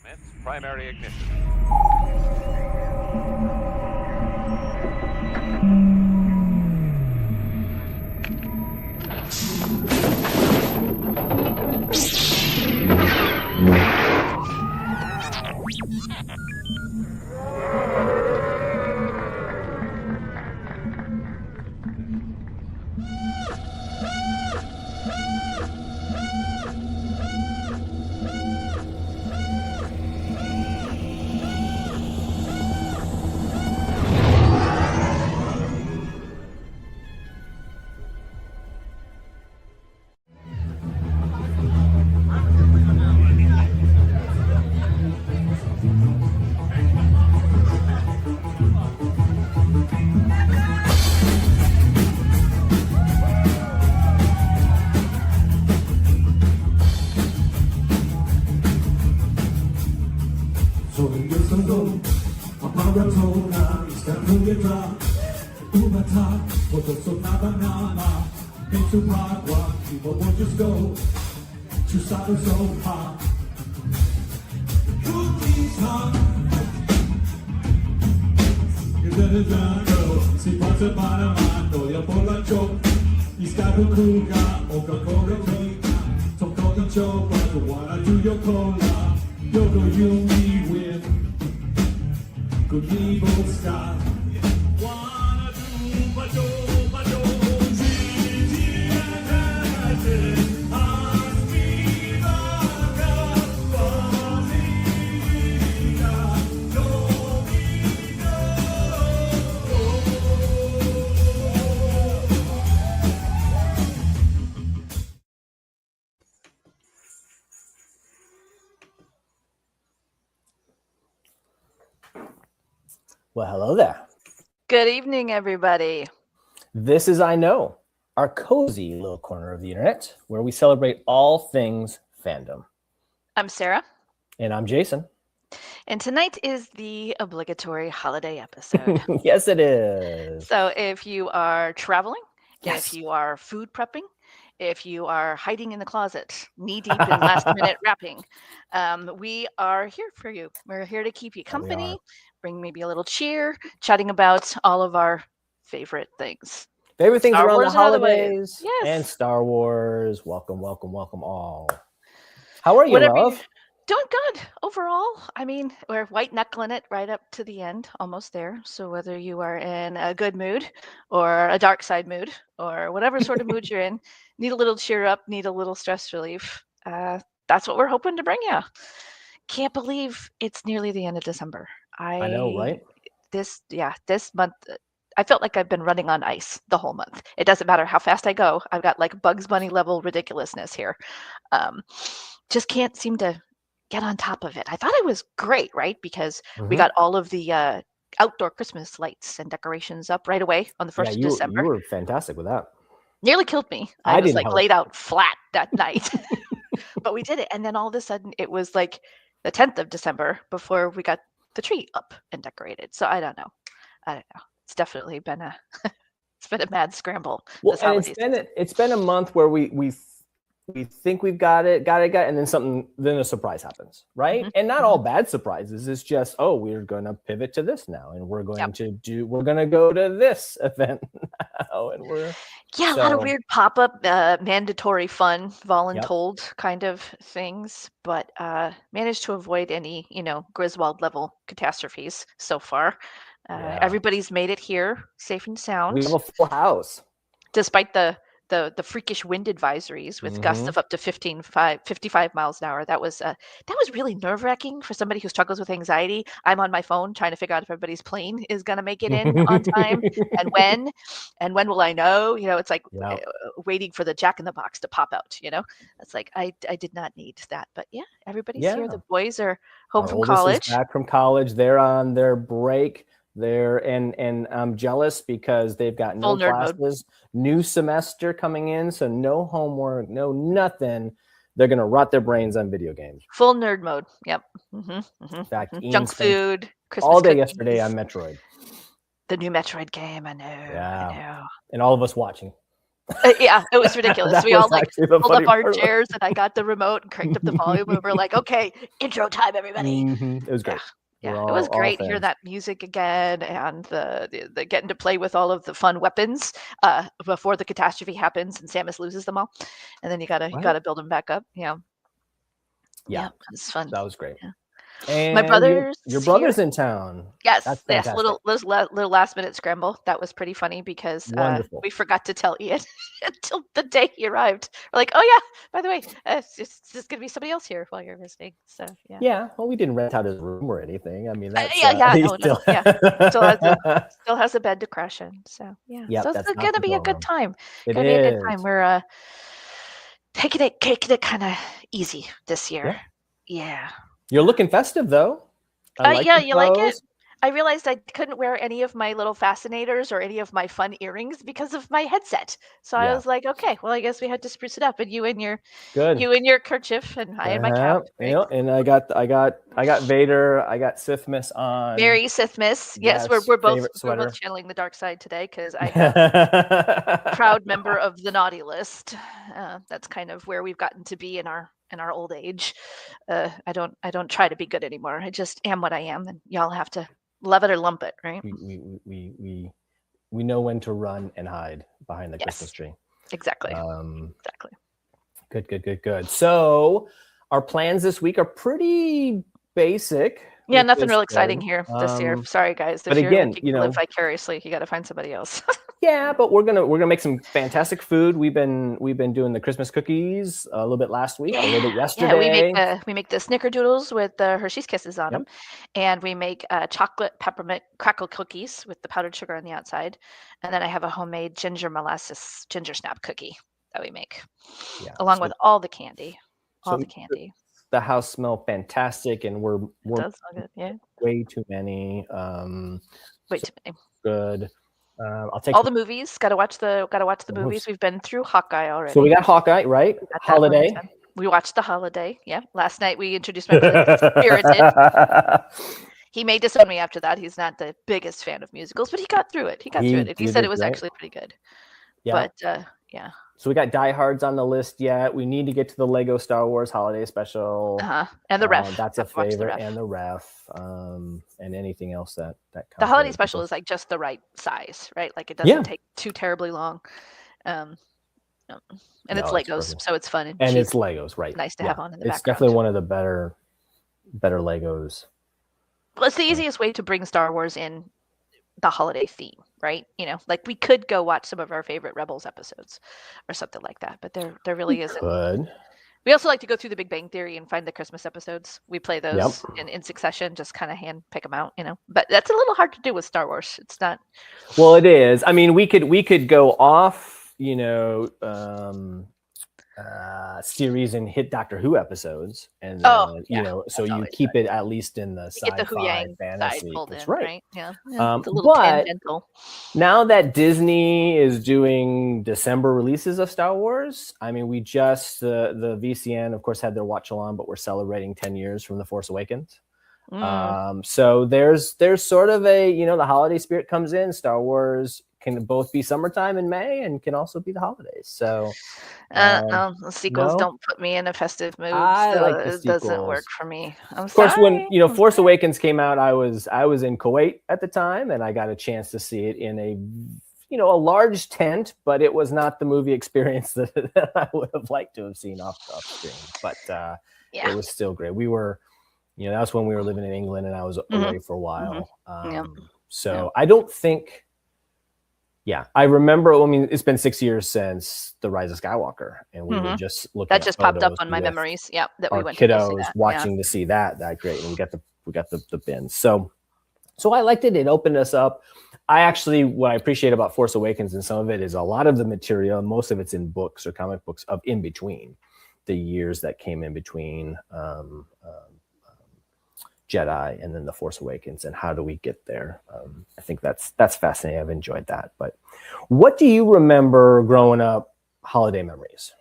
Commence primary ignition. Well, hello there. Good evening, everybody. This is I Know, our cozy little corner of the internet where we celebrate all things fandom. I'm Sarah. And I'm Jason. And tonight is the obligatory holiday episode. Yes, it is. So if you are traveling, Yes. if you are food prepping, if you are hiding in the closet, knee-deep in last-minute wrapping, we are here for you. We're here to keep you company, bring maybe a little cheer, chatting about all of our favorite things. Favorite things Star around Wars the holidays. Yes. And Star Wars. Welcome, welcome, welcome all. How are you, Whatever love? Doing good overall. I mean, we're white knuckling it right up to the end, almost there. So whether you are in a good mood or a dark side mood or whatever sort of mood you're in, need a little cheer up, need a little stress relief. That's what we're hoping to bring you. Can't believe it's nearly the end of December. I know, right? This month, I felt like I've been running on ice the whole month. It doesn't matter how fast I go. I've got like Bugs Bunny level ridiculousness here. Just can't seem to get on top of it. I thought it was great, right? Because we got all of the outdoor Christmas lights and decorations up right away on the 1st of December. You were fantastic with that. Nearly killed me. I was like laid out flat that night. But we did it. And then all of a sudden it was like the 10th of December before we got the tree up and decorated. So I don't know. It's definitely been a it's been a mad scramble. Well, and it's been a month where we think we've got it, and then a surprise happens, right? Mm-hmm. And not all bad surprises. It's just, we're going to pivot to this now, and we're going we're going to go to this event now, and a lot of weird pop-up, mandatory fun, voluntold kind of things, but managed to avoid any, Griswold level catastrophes so far. Everybody's made it here, safe and sound. We have a full house, despite the freakish wind advisories with gusts of up to 55 miles an hour. That was really nerve-wracking for somebody who struggles with anxiety. I'm on my phone trying to figure out if everybody's plane is going to make it in on time and when will I know? It's like waiting for the Jack in the Box to pop out. It's like I did not need that, but everybody's here. The boys are home from college. Back from college. They're on their break. And I'm jealous because they've got no classes, new semester coming in, so no homework, no nothing. They're gonna rot their brains on video games. Full nerd mode. Yep. In fact, junk food, Christmas all day cookies. Yesterday on Metroid. The new Metroid game. I know. Yeah. I know. And all of us watching. Yeah, it was ridiculous. That We all was like actually the pulled funny up our part. chairs, and I got the remote and cranked up the volume, and we're like, "Okay, intro time, everybody." It was Yeah, great. yeah, We're it was all great hearing fans. that music again, and the getting to play with all of the fun weapons before the catastrophe happens and Samus loses them all, and then you Right? gotta build them back up. Yeah, Yeah, yeah, it's fun. that was great. Yeah. My And brother's your here. brother's in town. That's Yes, yes, fantastic. little last minute scramble. That was pretty funny because Wonderful. we forgot to tell Ian until the day he arrived. We're like, "Oh yeah, by the way, it's just gonna be somebody else here while you're visiting." So yeah, Yeah, well, we didn't rent out his room or anything. I mean, that's yeah, yeah. he No, no, still. no. Yeah, still has a bed to crash in. So yeah, Yep, so it's that's not gonna the be a good dorm. time. It Gonna be a good time. is. We're taking it kind of easy this year. Yeah. Yeah. You're looking festive though. I like Yeah, the you like it? clothes. I realized I couldn't wear any of my little fascinators or any of my fun earrings because of my headset. So I Yeah, was like, okay, well, I guess we had to spruce it up. And good. you in your kerchief, and I in my cap, right? And I got Vader. I got Sithmas on. Merry Sithmas. Yes, Yes, favorite we're both sweater. channeling the dark side today because I am proud member of the naughty list. That's kind of where we've gotten to be in our old age. I don't try to be good anymore. I just am what I am, and y'all have to love it or lump it, right? we know when to run and hide behind the Christmas Yes, tree. exactly, Um, exactly. good. So our plans this week are pretty basic. Yeah, Which nothing is real exciting good. here this year. Sorry, guys. But If you're again, looking to live vicariously, you got to find somebody else. yeah, but we're gonna make some fantastic food. We've been doing the Christmas cookies a little bit last week, a little bit yesterday. We make the snickerdoodles with the Hershey's Kisses on them, and we make chocolate peppermint crackle cookies with the powdered sugar on the outside, and then I have a homemade ginger molasses ginger snap cookie that we make, along with all the candy, The house smell fantastic, and we're does smell good. Yeah, way too many. way too many. Good. I'll take all the movies. Got to watch the movies. We've been through Hawkeye already. So we got Hawkeye, right? Holiday. We watched the Holiday. Yeah, last night we introduced my brother to Spirited. He may disown me after that. He's not the biggest fan of musicals, but he got through it. He said it was actually pretty good. Yeah. But yeah. So we got Die Hard's on the list yet. We need to get to the Lego Star Wars Holiday Special. And the Ref. That's a favorite. And the Ref. And anything else that comes. The Holiday Special is like just the right size, right? Like it doesn't take too terribly long. And it's Legos, so it's fun. And it's Legos, right? Nice to have on in the background. It's definitely one of the better Legos. Well, it's the easiest way to bring Star Wars in the holiday theme, right? You know, like we could go watch some of our favorite Rebels episodes or something like that, but there really isn't. Good. We also like to go through the Big Bang Theory and find the Christmas episodes. We play those in succession, just kind of hand pick them out, you know. But that's a little hard to do with Star Wars. It's not. Well, it is. I mean, we could go off, you know, series and hit Doctor Who episodes, and you know, so you keep it at least in the sci-fi fantasy. That's right. Yeah. It's a little tangential. Now that Disney is doing December releases of Star Wars, I mean, we just the VCN, of course, had their watch along, but we're celebrating 10 years from The Force Awakens. So there's sort of a, you know, the holiday spirit comes in. Star Wars can both be summertime in May and can also be the holidays. So the sequels don't put me in a festive mood. It doesn't work for me. Of course, when you know Force Awakens came out, I was in Kuwait at the time, and I got a chance to see it in a large tent, but it was not the movie experience that I would have liked to have seen off screen. But it was still great. We were, you know, that's when we were living in England, and I was away for a while. So I don't think. Yeah, I remember. I mean, it's been 6 years since The Rise of Skywalker, and we were just looking. That just popped up on my memories. Yeah, that we went kiddos to see that. Watching to see that great, and we got the bins. So I liked it. It opened us up. What I appreciate about Force Awakens, and some of it is a lot of the material. Most of it's in books or comic books of in between the years that came in between. Jedi and then The Force Awakens, and how do we get there? I think that's fascinating. I've enjoyed that. But what do you remember growing up? Holiday memories.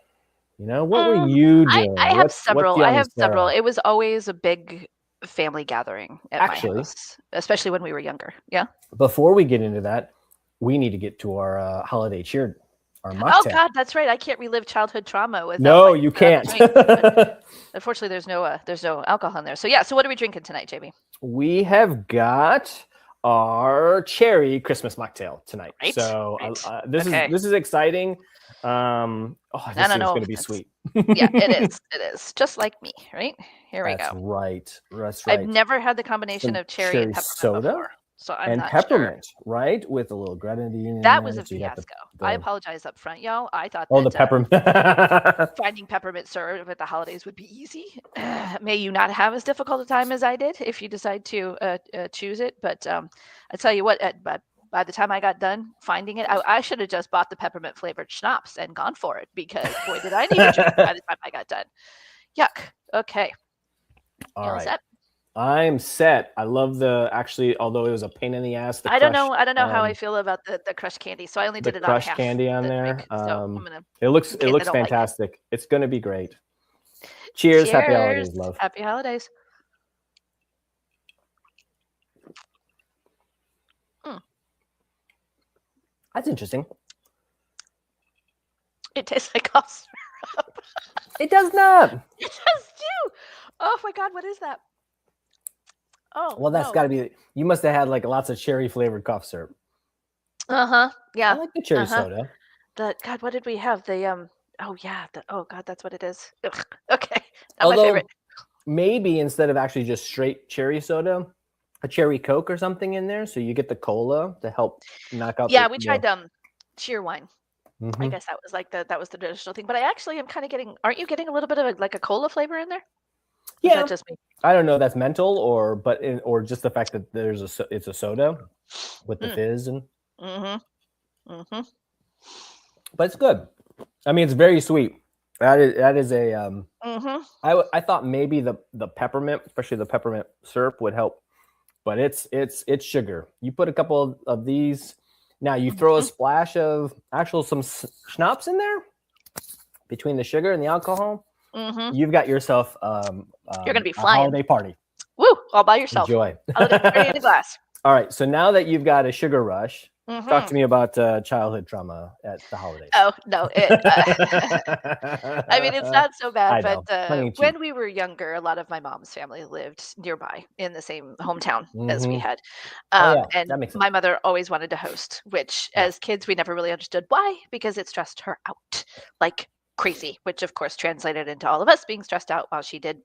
You know, what were you doing? I have several. It was always a big family gathering at my house, especially when we were younger. Yeah. Before we get into that, we need to get to our holiday cheer our Oh mocktail. God, that's right. I can't relive childhood trauma without. No, you can't. Unfortunately, there's no alcohol in there. So yeah. So what are we drinking tonight, JB? We have got our cherry Christmas mocktail tonight. Right, So right. this is exciting. This is going to be sweet. Yeah, it is. It is just like me, right? Here we That's go. right. That's right. I've never had the combination of cherry and peppermint soda before, so I'm and not pepperment, sure. right? With a little grenadine. In That there, was a so you got fiasco. I apologize up front, y'all. I thought the that peppermint. finding peppermint syrup at the holidays would be easy. May you not have as difficult a time as I did if you decide to choose it. But I tell you what, by the time I got done finding it, I should have just bought the peppermint flavored schnapps and gone for it, because boy, did I need a drink by the time I got done. Yuck. Okay. All right. Set? I'm set. I love although it was a pain in the ass. I don't know how I feel about the crushed candy. So I only did it on crushed half candy on there. drink, so I'm gonna, it looks fantastic. It's going to be great. Cheers. Happy holidays, love. Happy holidays. That's interesting. It tastes like cough syrup. It does not. It does too. Oh my God, what is that? Oh, well, that's got to be. You must have had like lots of cherry flavored cough syrup. Yeah. I like the cherry soda. God, what did we have? The Oh yeah. Oh God, that's what it is. Ugh. Okay. Not Although, my favorite. Maybe instead of actually just straight cherry soda, a cherry Coke or something in there, so you get the cola to help knock out. Yeah, we tried cheer wine. Mm-hmm. I guess that was that was the traditional thing. But I actually am kind of getting. Aren't you getting a little bit of a cola flavor in there? Yeah. Is that just me? I don't know. That's mental, or just the fact that it's a soda with the fizz and. But it's good. I mean, it's very sweet. That is a. I thought maybe the peppermint, especially the peppermint syrup, would help, but it's sugar. You put a couple of these. Now you throw a splash of some schnapps in there between the sugar and the alcohol. You've got yourself. You're gonna be flying. Holiday party. Woo! All by yourself. Enjoy. Holiday party in a glass. All right. So now that you've got a sugar rush, talk to me about childhood trauma at the holidays. Oh no! I mean, it's not so bad, but when we were younger, a lot of my mom's family lived nearby in the same hometown as we had, and my mother always wanted to host. Which, as kids, we never really understood why, because it stressed her out like crazy. Which, of course, translated into all of us being stressed out while she did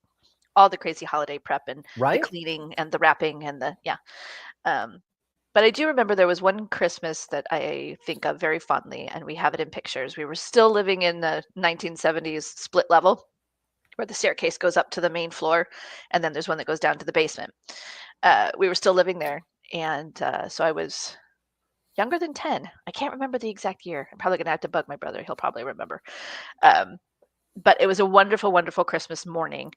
all the crazy holiday prep and the cleaning and the wrapping and But I do remember there was one Christmas that I think of very fondly, and we have it in pictures. We were still living in the 1970s split level, where the staircase goes up to the main floor, and then there's one that goes down to the basement. We were still living there, and so I was younger than 10. I can't remember the exact year. I'm probably going to have to bug my brother. He'll probably remember. But it was a wonderful, wonderful Christmas morning.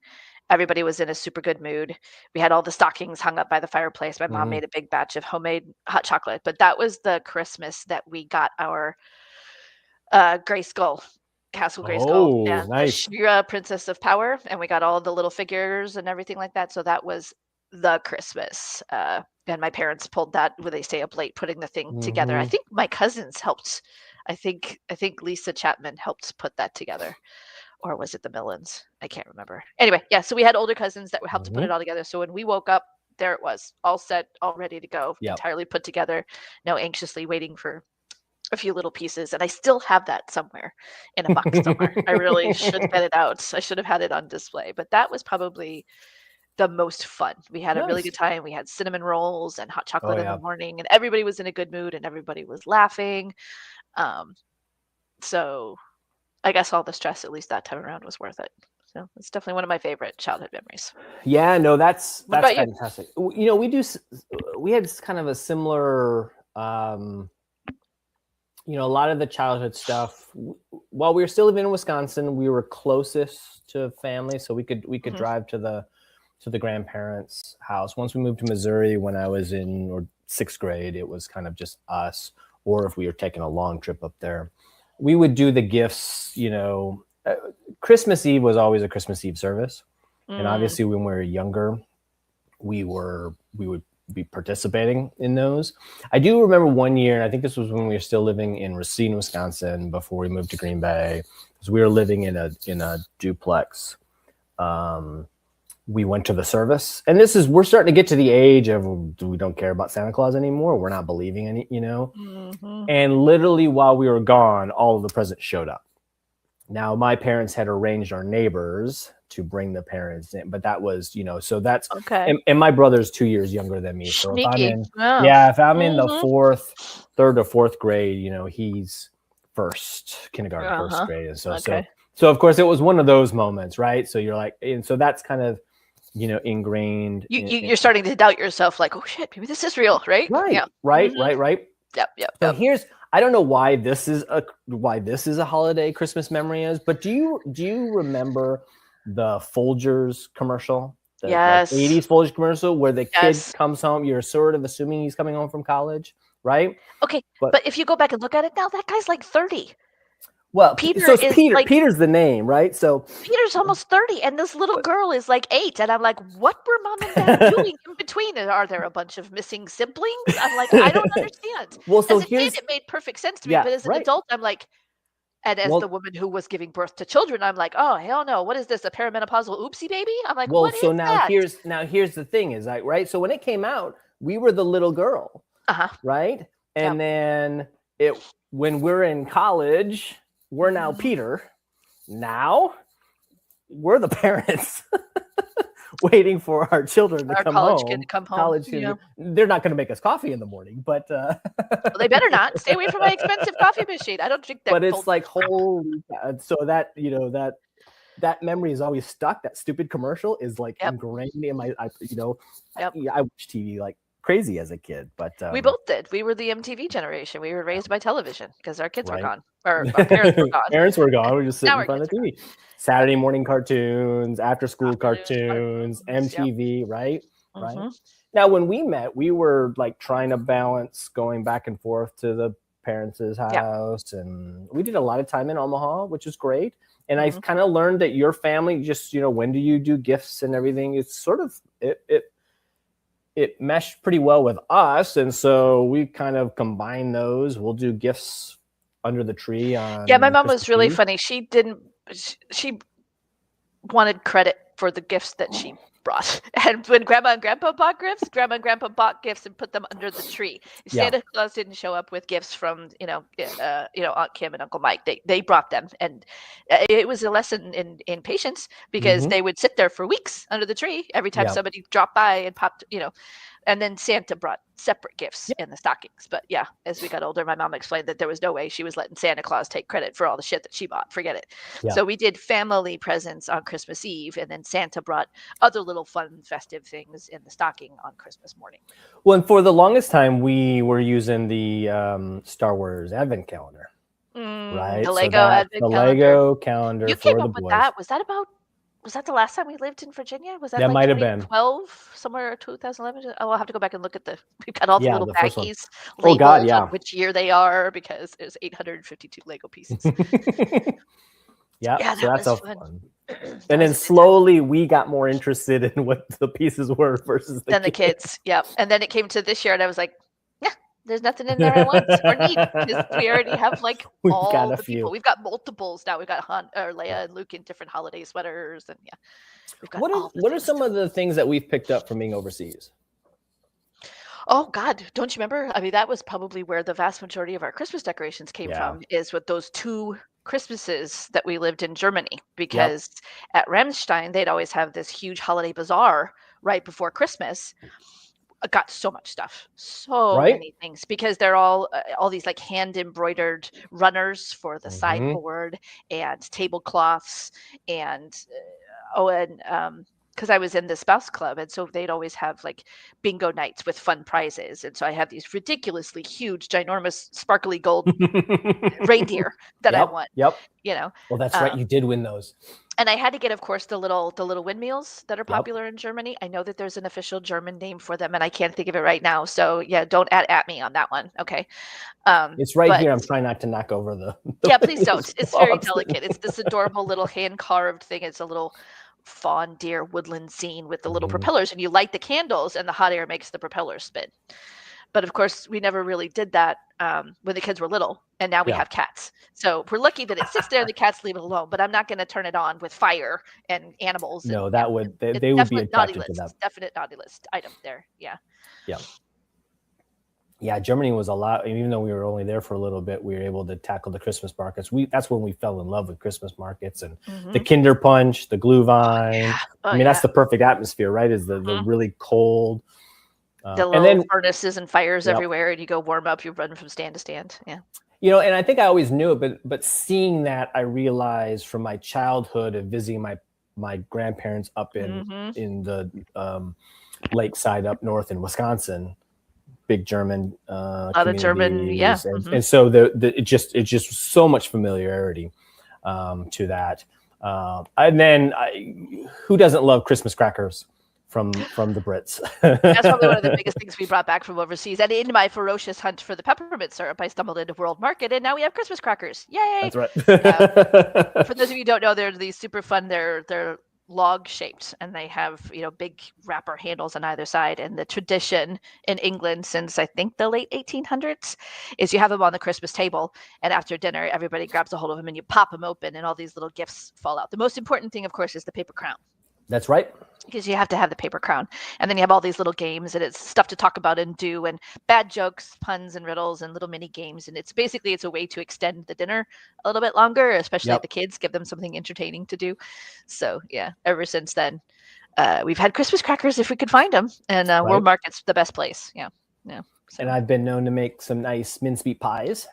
Everybody was in a super good mood. We had all the stockings hung up by the fireplace. My mom made a big batch of homemade hot chocolate. But that was the Christmas that we got our Gray Skull, Castle Gray Skull, and the Shira Princess of Power. And we got all the little figures and everything like that. So that was the Christmas. And my parents pulled that where they stay up late putting the thing together. I think my cousins helped. I think Lisa Chapman helped put that together. Or was it the Millens? I can't remember. Anyway, yeah, so we had older cousins that would help to put it all together. So when we woke up, there it was, all set, all ready to go, entirely put together, now anxiously waiting for a few little pieces. And I still have that somewhere in a box somewhere. I really should get it out. I should have had it on display. But that was probably the most fun. We had a really good time. We had cinnamon rolls and hot chocolate in the morning, and everybody was in a good mood and everybody was laughing. So I guess all the stress, at least that time around, was worth it. So it's definitely one of my favorite childhood memories. Yeah, no, that's fantastic. You? We had kind of a similar, a lot of the childhood stuff. While we were still living in Wisconsin, we were closest to family, so we could drive to the grandparents' house. Once we moved to Missouri, when I was in sixth grade, it was kind of just us, or if we were taking a long trip up there. We would do the gifts, Christmas Eve was always a Christmas Eve service. And obviously when we were younger, we would be participating in those. I do remember one year, and I think this was when we were still living in Racine, Wisconsin, before we moved to Green Bay, because we were living in a duplex. We went to the service, and we're starting to get to the age of we don't care about Santa Claus anymore. We're not believing any, Mm-hmm. And literally while we were gone, all of the presents showed up. Now, my parents had arranged our neighbors to bring the parents in, but that was, so that's Okay. And my brother's 2 years younger than me. So Sneaky. if I'm in the Mhm. third or fourth grade, he's kindergarten, first grade. And Okay. so of course it was one of those moments, right? So you're like, and so that's kind of, ingrained. You're starting to doubt yourself, like, oh shit, maybe this is real, right? Right, Yeah. right, Mhm. right. Yep. So I don't know why this is a holiday Christmas memory is, but do you remember the Folgers commercial? The Yes. 80s Folgers commercial where the kid Yes. comes home, you're sort of assuming he's coming home from college, right? Okay, But but if you go back and look at it now, that guy's like 30. well, Peter so it's is Peter. like Peter's the name, right? So Peter's almost 30, and this little girl is like 8, and I'm like, what were mom and dad doing in between? And are there a bunch of missing siblings? I'm like, I don't understand. well, so As a kid, it made perfect sense to me, yeah, but as an right. adult, I'm like, and as the Well, woman who was giving birth to children, I'm like, oh hell no, what is this? A perimenopausal oopsie baby? I'm like, well, what so is that? here's the thing is like, right? So when it came out, we were the little girl, Uh-huh. right? And Yep. then when we're in college, we're now Peter. Now we're the parents waiting for our children to Our come college home. kid to come home. College kid, Yeah. they're not going to make us coffee in the morning, but Well, they better not. Stay away from my expensive coffee machine. I don't drink that. but it's like holy God. So that that memory is always stuck. That stupid commercial is like ingrained in my I watched TV like crazy as a kid, but we both did. We were the MTV generation. We were raised by television because our kids were Right. gone, or our parents were gone. Parents were gone. We just sitting Now in our front of the kids TV. Saturday morning cartoons, after school Afternoon cartoons, cartoons, yep. MTV, right? Right. Mhm. Now, when we met, we were like trying to balance going back and forth to the parents' house, and we did a lot of time in Omaha, which is great. And I've kind of learned that your family just, when do you do gifts and everything? It's sort of it meshed pretty well with us, and so we kind of combine those. We'll do gifts under the tree on Yeah, my mom Christmas was really Eve. funny. She wanted credit for the gifts that she brought. And when Grandma and Grandpa bought gifts, Grandma and Grandpa bought gifts and put them under the tree. Santa Claus didn't show up with gifts from Aunt Kim and Uncle Mike. They brought them, and it was a lesson in patience because they would sit there for weeks under the tree every time somebody dropped by and popped, and then Santa brought separate gifts in the stockings. But yeah, as we got older, my mom explained that there was no way she was letting Santa Claus take credit for all the shit that she bought. Forget it. Yeah. So we did family presents on Christmas Eve, and then Santa brought other little fun, festive things in the stocking on Christmas morning. Well, and for the longest time, we were using the Star Wars Advent calendar, right? The Lego Advent calendar. Lego calendar you for came the up boys. with that. Was that the last time we lived in Virginia? Was that That like might have been 2012, somewhere 2011? Oh, I'll have to go back and look at we've got all the little the first one. baggies Oh, God, labeled yeah. on which year they are because there's 852 Lego pieces. Yeah, so that's was fun. And then slowly we got more interested in what the pieces were versus the kids. Yeah. And then it came to this year and I was like, there's nothing in there I want or need because we already have like all the people. We've got multiples now. We've got Leia and Luke in different holiday sweaters, and we've got what are some of the things that we've picked up from being overseas? Oh God, don't you remember? I mean, that was probably where the vast majority of our Christmas decorations came from. Is with those 2 Christmases that we lived in Germany, because at Ramstein they'd always have this huge holiday bazaar right before Christmas. I got so much stuff, many things, because they're all these like hand embroidered runners for the sideboard and tablecloths and because I was in the spouse club, and so they'd always have like bingo nights with fun prizes, and so I had these ridiculously huge, ginormous, sparkly gold reindeer that I won. Well, that's right, you did win those. And I had to get, of course, the little windmills that are popular in Germany. I know that there's an official German name for them, and I can't think of it right now. So yeah, don't at me on that one. Okay. It's right here. I'm trying not to knock over the yeah, please don't. It's very delicate. It's this adorable little hand carved thing. It's a little fawn, deer, woodland scene with the little propellers, and you light the candles and the hot air makes the propellers spin. But of course, we never really did that when the kids were little, and now we have cats. So we're lucky that it sits there and the cats leave it alone. But I'm not going to turn it on with fire and animals. No, and, that would they would be attracted to that. Definite naughty list item there. Yeah. Yeah. Yeah, Germany was a lot. Even though we were only there for a little bit, we were able to tackle the Christmas markets. That's when we fell in love with Christmas markets and the Kinder Punch, the Glühwein. That's the perfect atmosphere, right? Is the really cold. The little furnaces and fires everywhere, and you go warm up. You run from stand to stand. Yeah. And I think I always knew it, but seeing that, I realized from my childhood of visiting my grandparents up in the lakeside up north in Wisconsin. Big German other German, and so it's just so much familiarity to that, and then who doesn't love Christmas crackers from the Brits? That's probably one of the biggest things we brought back from overseas. And in my ferocious hunt for the peppermint syrup, I stumbled into World Market, and now we have Christmas crackers. Yay! That's right. For those of you who don't know, they're these super fun. They're log shaped, and they have big wrapper handles on either side. And the tradition in England since I think the late 1800s is you have them on the Christmas table, and after dinner everybody grabs a hold of them and you pop them open and all these little gifts fall out. The most important thing, of course, is the paper crown. That's right. Because you have to have the paper crown, and then you have all these little games, and it's stuff to talk about and do, and bad jokes, puns and riddles and little mini games. And it's a way to extend the dinner a little bit longer, especially the kids, give them something entertaining to do. So yeah, ever since then, we've had Christmas crackers if we could find them, and World Market's the best place. Yeah. So. And I've been known to make some nice mincemeat pies.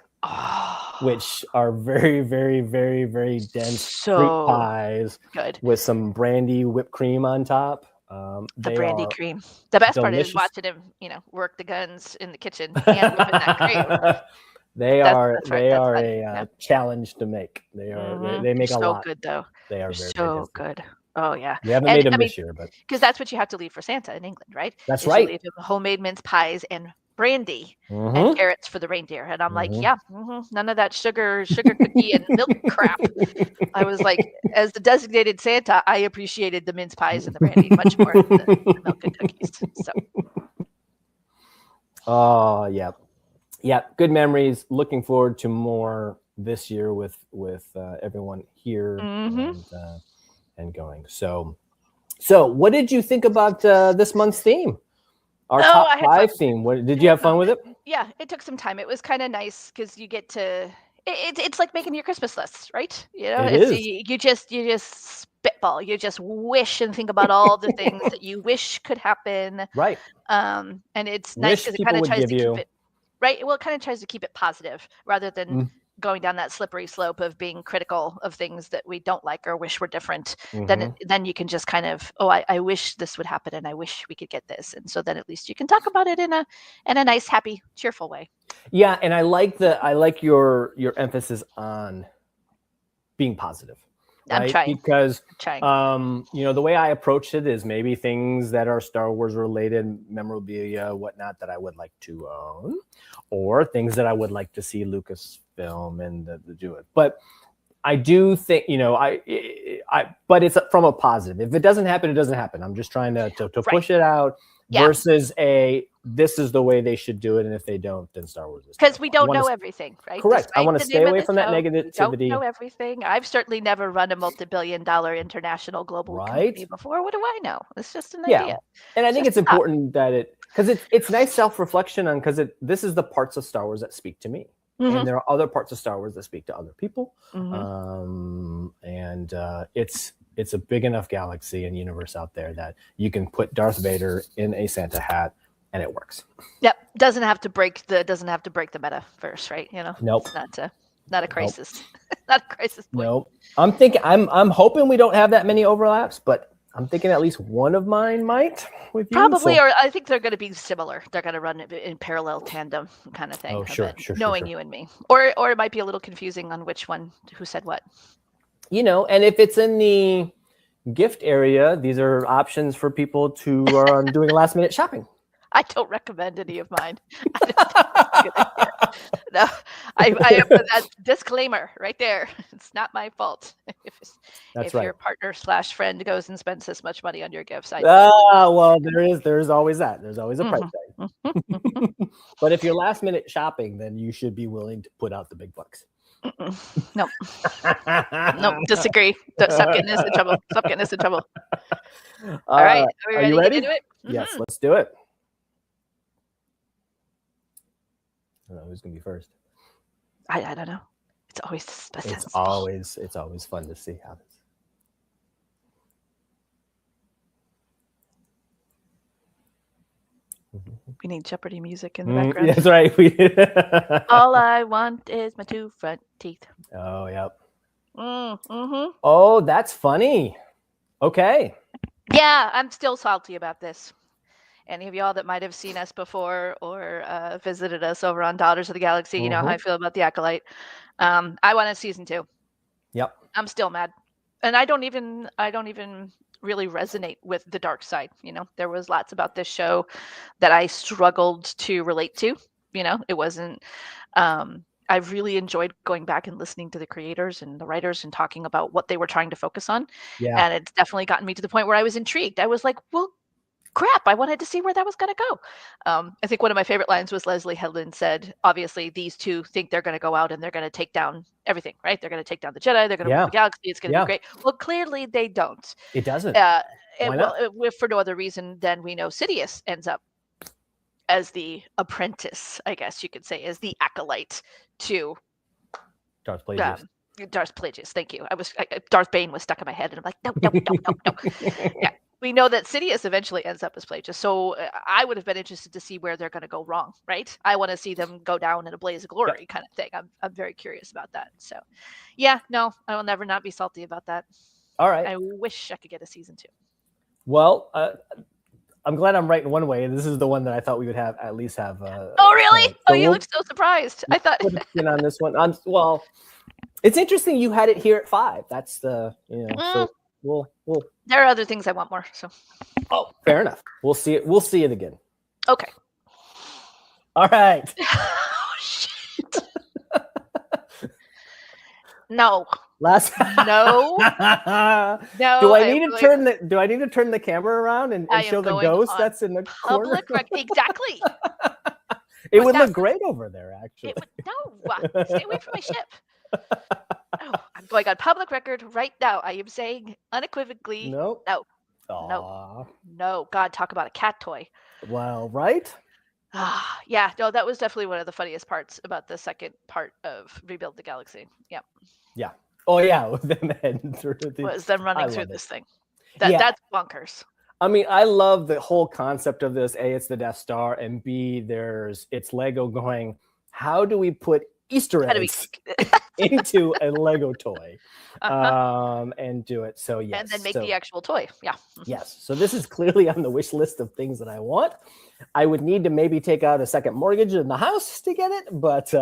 Which are very, very, very, very dense fruit pies, good, with some brandy whipped cream on top. The brandy cream. The best part is watching him, work the guns in the kitchen and whipping that cream. They are a challenge to make. They are. They make a lot. So good though. They are very so good. Oh yeah. We haven't made them this year, but because that's what you have to leave for Santa in England, right? That's right. You leave him homemade mince pies and brandy and carrots for the reindeer. And I'm like, none of that sugar cookie and milk crap. I was like, as the designated Santa, I appreciated the mince pies and the brandy much more than the milk and cookies. So. Oh, yeah. Good memories. Looking forward to more this year with everyone here and going. So what did you think about this month's theme? Our top 5 theme. Did you have fun with it? Yeah, it took some time. It was kind of nice because you get to. It's like making your Christmas lists, right? You just spitball. You just wish and think about all the things that you wish could happen. Right. And it's nice because it kind of tries to keep it. Right. Well, it kind of tries to keep it positive rather than going down that slippery slope of being critical of things that we don't like or wish were different. Then you can just kind of, I wish this would happen and I wish we could get this. And so then at least you can talk about it in a nice, happy, cheerful way. Yeah. And I like your emphasis on being positive. Right? I'm trying. Because, the way I approach it is maybe things that are Star Wars related, memorabilia, whatnot, that I would like to own, or things that I would like to see Lucasfilm and do it. But I do think, but it's from a positive. If it doesn't happen, it doesn't happen. I'm just trying to push it out versus this is the way they should do it. And if they don't, then Star Wars is. Because we don't know everything, right? Correct. Despite I want to stay away from that negativity. We don't know everything. I've certainly never run a multi-billion-dollar international global company before. What do I know? It's just an idea. And I think it's important that because it's nice self-reflection on, because this is the parts of Star Wars that speak to me. And there are other parts of Star Wars that speak to other people. And it's a big enough galaxy and universe out there that you can put Darth Vader in a Santa hat and it works. Yep. Doesn't have to break the metaverse, right? Nope. It's not a crisis. Not a crisis point. Nope. I'm hoping we don't have that many overlaps, but I'm thinking at least one of mine might with you. Probably, or I think they're going to be similar. They're going to run in parallel tandem kind of thing. Oh, sure. Knowing you and me. Or it might be a little confusing on which one, who said what. And if it's in the gift area, these are options for people to are doing last minute shopping. I don't recommend any of mine. I don't think it's a good idea. No, I put that disclaimer right there. It's not my fault That's if right. your partner / friend goes and spends this much money on your gifts. Well, there's always that. There's always a price tag. Mhm. But if you're last minute shopping, then you should be willing to put out the big bucks. No, disagree. Stop getting us in trouble. Stop getting us in trouble. All right, are we ready to get into it? Yes, let's do it. I don't know who's gonna be first. I don't know. It's always It's always fun to see how this. We need Jeopardy music in the background. That's right. All I want is my 2 front teeth. Oh, yep. Mm-hmm. Oh, that's funny. Okay. Yeah, I'm still salty about this. Any of y'all that might have seen us before or visited us over on Daughters of the Galaxy, you know how I feel about the Acolyte. I want a season 2. Yep. I'm still mad, and I don't even really resonate with the dark side. You know, there was lots about this show that I struggled to relate to. You know, it wasn't. I've really enjoyed going back and listening to the creators and the writers and talking about what they were trying to focus on. Yeah. And it's definitely gotten me to the point where I was intrigued. I was like, well, crap, I wanted to see where that was going to go. I think one of my favorite lines was Leslie Headland said, obviously, these two think they're going to go out and they're going to take down everything, right? They're going to take down the Jedi. They're going to rule the galaxy. It's going to be great. Well, clearly they don't. It doesn't. Why not? If for no other reason than we know Sidious ends up as the apprentice, I guess you could say, as the acolyte to Darth Plagueis. Darth Plagueis. Thank you. Darth Bane was stuck in my head, and I'm like, no. Yeah. We know that Sidious eventually ends up as Plagueis, so I would have been interested to see where they're going to go wrong, right? I want to see them go down in a blaze of glory kind of thing. I'm very curious about that. So, yeah, no, I will never not be salty about that. All right. I wish I could get a season 2. Well, I'm glad I'm right in one way. This is the one that I thought we would at least have. Oh, really? You look so surprised. I thought put a pin on this one. Well, it's interesting you had it here at 5. That's the so we'll. There are other things I want more. So. Oh, fair enough. We'll see it. We'll see it again. Okay. All right. Oh shit. No. No. No. Do I need to turn the camera around and show the ghost that's in the corner? Exactly. It would look great over there, actually. No, stay away from my ship. Oh, I'm going on public record right now. I am saying unequivocally, no. No. God, talk about a cat toy. Well, right? Yeah, no, that was definitely one of the funniest parts about the second part of Rebuild the Galaxy. Yep. Yeah. Oh, yeah. With them heading through was them running through this thing. That's bonkers. I mean, I love the whole concept of this. A, it's the Death Star, and B, it's Lego going, how do we put Easter eggs into a Lego toy and do it? So, yes. And then make the actual toy. Yeah. Yes. So this is clearly on the wish list of things that I want. I would need to maybe take out a second mortgage in the house to get it, but...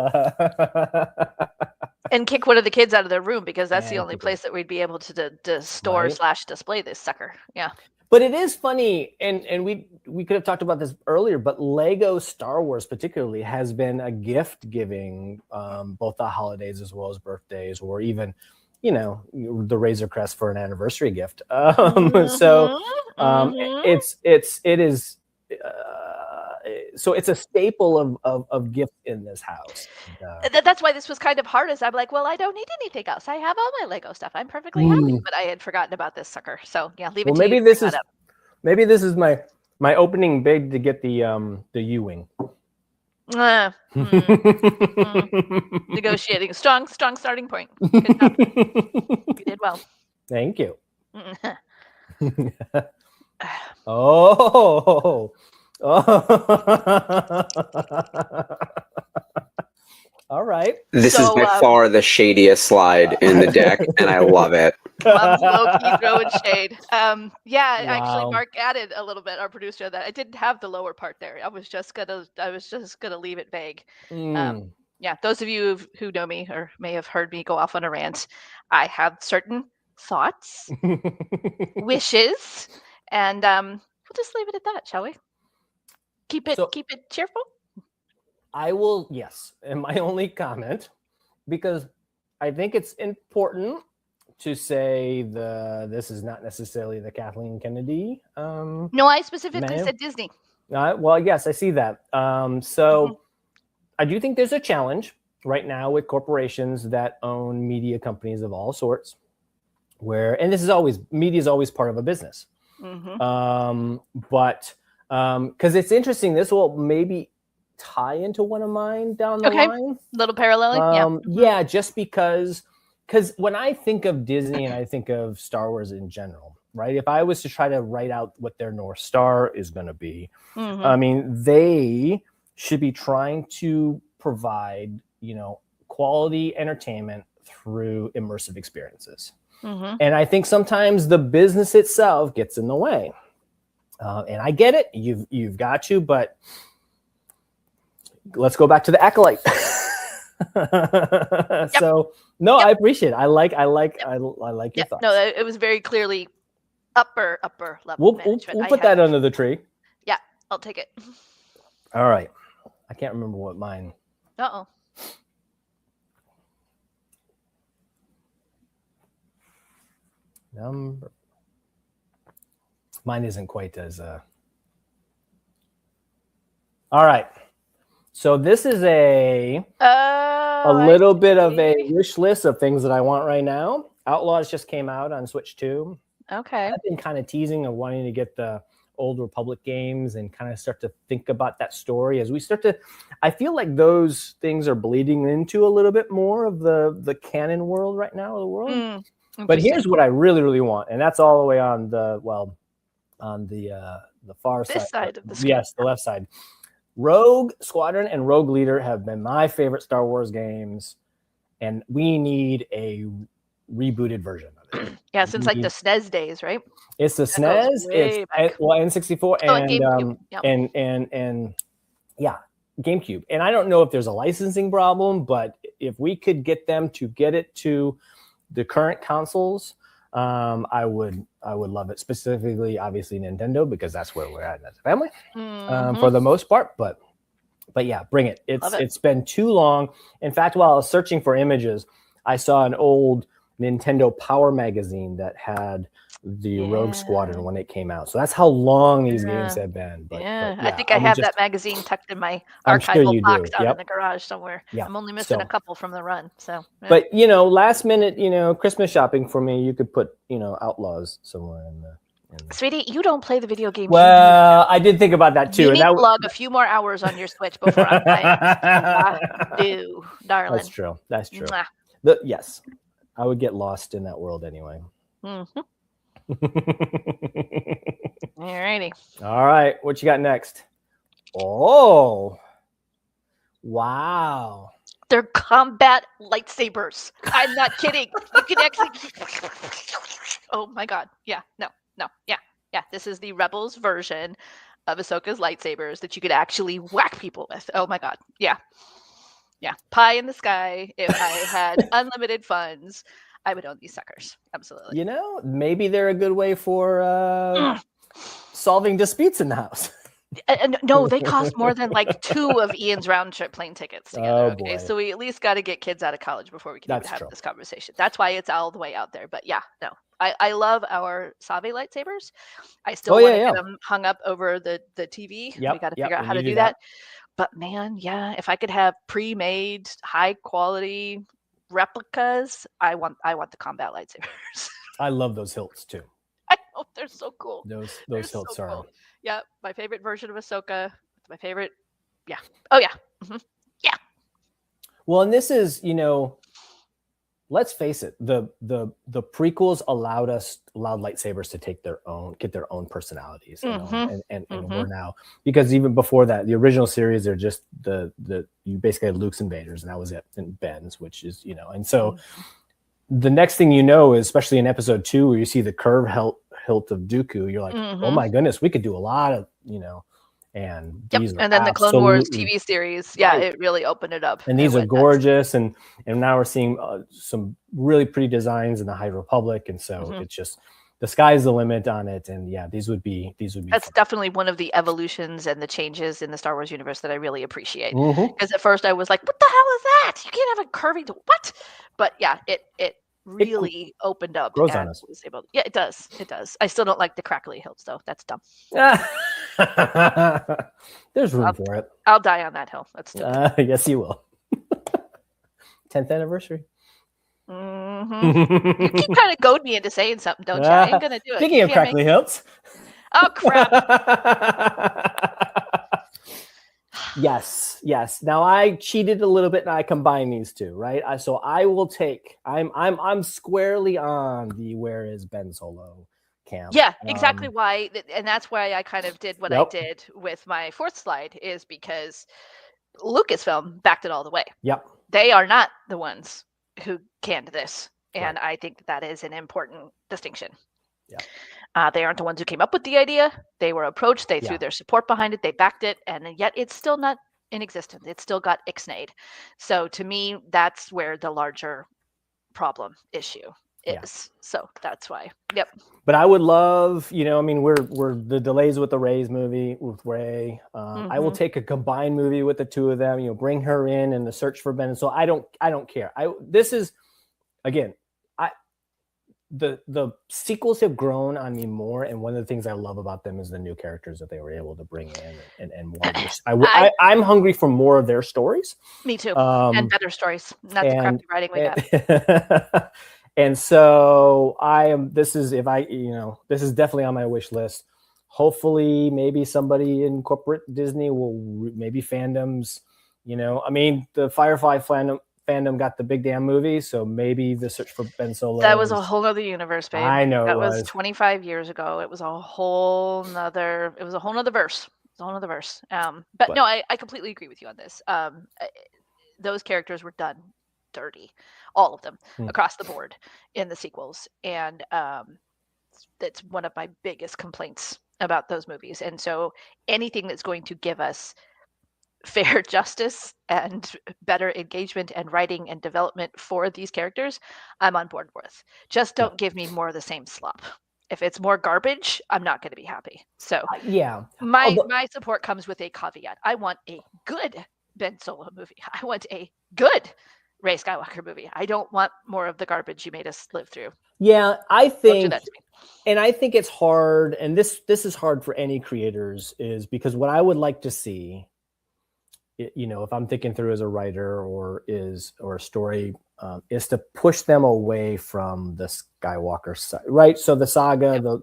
and kick one of the kids out of their room, because that's the only place that we'd be able to store / display this sucker. Yeah. But it is funny, and we could have talked about this earlier, but Lego Star Wars particularly has been a gift giving both the holidays as well as birthdays, or even, the Razor Crest for an anniversary gift. So it's a staple of gifts in this house. That's why this was kind of hard. Is I'm like, well, I don't need anything else. I have all my Lego stuff. I'm perfectly happy. But I had forgotten about this sucker. So yeah, leave it to you. Maybe this is my opening bid to get the U-wing. Negotiating. Strong starting point. Good job. You did well. Thank you. Oh. All right. This is by far the shadiest slide in the deck, and I love it. I'm low-key throwing shade. Actually, Mark added a little bit. Our producer, that I didn't have the lower part there. I was just gonna leave it vague. Those of you who know me or may have heard me go off on a rant, I have certain thoughts, wishes, and we'll just leave it at that, shall we? Keep it cheerful. I will, yes. And my only comment, because I think it's important to say this is not necessarily the Kathleen Kennedy. No, I specifically said Disney. Well, yes, I see that. So I do think there's a challenge right now with corporations that own media companies of all sorts, and media is always part of a business. But because it's interesting, this will maybe tie into one of mine down the line. Little paralleling. Yeah, just because when I think of Disney and I think of Star Wars in general, right? If I was to try to write out what their North Star is going to be, I mean, they should be trying to provide, quality entertainment through immersive experiences. And I think sometimes the business itself gets in the way. And I get it. You've got to, but let's go back to the Acolyte. So no, I appreciate it. I like your thoughts. No, it was very clearly upper level management. We'll put that under the tree. Yeah, I'll take it. All right. I can't remember what mine. Mine isn't quite as all right. So this is a little bit of a wish list of things that I want right now. Outlaws just came out on Switch 2. Okay. I've been kind of teasing of wanting to get the Old Republic games and kind of start to think about that story as we start to. I feel like those things are bleeding into a little bit more of the canon world right now of the world. But here's what I really, really want, and that's all the way on the far side. This side of the screen. Yes, the left side. Rogue Squadron and Rogue Leader have been my favorite Star Wars games, and we need a rebooted version of it. Yeah, since like the SNES days, right? It's the SNES, N64, and GameCube. And I don't know if there's a licensing problem, but if we could get them to get it to the current consoles, I would love it. Specifically, obviously Nintendo, because that's where we're at as a family for the most part. But yeah, bring it. It's been too long. In fact, while I was searching for images, I saw an old Nintendo Power magazine that had the Rogue Squadron when it came out. So that's how long these games have been. But I think I have that magazine tucked in my archival box out in the garage somewhere. Yeah. I'm only missing a couple from the run. So, but last minute, Christmas shopping for me, you could put, Outlaws somewhere in the. Sweetie, you don't play the video games. Well, I did think about that too. You need to log a few more hours on your Switch before I'm playing. Darling. That's true. Yes, I would get lost in that world anyway. Alrighty. All right. What you got next? Oh, wow. They're combat lightsabers. I'm not kidding. You can actually. Oh my God. Yeah. No. Yeah. This is the Rebels version of Ahsoka's lightsabers that you could actually whack people with. Oh my God. Yeah. Pie in the sky. If I had unlimited funds, I would own these suckers. Absolutely. Maybe they're a good way for solving disputes in the house. No, they cost more than like 2 of Ian's round trip plane tickets together. Okay, so we at least got to get kids out of college before we can even have this conversation. That's why it's all the way out there. But yeah, no, I love our Save lightsabers. I still want to get them hung up over the TV. We got to figure out how to do that. But man, yeah, if I could have pre-made, high quality replicas, I want the combat lightsabers. I love those hilts too. I know, they're so cool. Those hilts so are cool. Yeah, my favorite version of Ahsoka. My favorite. Yeah. Oh yeah. Yeah. Well, and this is, let's face it, the prequels allowed lightsabers to get their own personalities, and we're now, because even before that, the original series, they're just you basically had Luke's and Vader's, and that was it, and Ben's, which is and so the next thing is, especially in episode 2, where you see the curved hilt of Dooku, you're like, oh my goodness, we could do a lot of and these are and then the Clone Wars TV series, it really opened it up. And these are gorgeous, and now we're seeing some really pretty designs in the High Republic, and so it's just the sky's the limit on it. And yeah, these would be That's fun. definitely one of the evolutions and the changes in the Star Wars universe that I really appreciate. Mhm. Because at first I was like, what the hell is that? You can't have a curving to what? But yeah, it really opened up grows and on us. was able. Yeah, it does. It does. I still don't like the crackly hills though. That's dumb. There's room for it. I'll die on that hill. That's stupid. Yes, you will. 10th anniversary. Mm-hmm. You keep trying to goad me into saying something, don't you? I ain't gonna do it. Speaking of crackly hills. Oh crap. Yes. Now I cheated a little bit and I combined these two, right? So I will take. I'm squarely on the where is Ben Solo camp. Yeah, exactly why, and that's why I kind of did what Yep. I did with my fourth slide, is because Lucasfilm backed it all the way. Yep. They are not the ones who canned this, and Right. I think that is an important distinction. Yeah. They aren't the ones who came up with the idea. They were approached. They threw Yeah. their support behind it. They backed it, and yet it's still not in existence. It's still got ixnayed. So to me, that's where the larger problem issue is. Yeah. So that's why. Yep. But I would love, I mean, we're the delays with the Rey's movie with Rey. I will take a combined movie with the two of them. Bring her in and the search for Ben. So I don't care. This is, again, the sequels have grown on me more, and one of the things I love about them is the new characters that they were able to bring in and more. I'm hungry for more of their stories. Me too, and better stories, not the crappy writing we got. And so this is definitely on my wish list. Hopefully maybe somebody in corporate Disney maybe fandoms, I mean, the Firefly fandom got the big damn movie. So maybe the search for Ben Solo. That was a whole other universe, babe. I know that was 25 years ago. It was a whole nother verse. It was a whole nother verse. But no, I completely agree with you on this. Those characters were done dirty, all of them across the board in the sequels, and that's one of my biggest complaints about those movies. And so anything that's going to give us fair justice and better engagement and writing and development for these characters, I'm on board with. Just don't give me more of the same slop. If it's more garbage, I'm not going to be happy. So yeah, my support comes with a caveat. I want a good Ben Solo movie. I want a good Rey Skywalker movie. I don't want more of the garbage you made us live through. Yeah, I think, don't do that to me. And I think it's hard, and this is hard for any creators, is because what I would like to see, if I'm thinking through as a writer or a story, is to push them away from the Skywalker side, right? So the saga,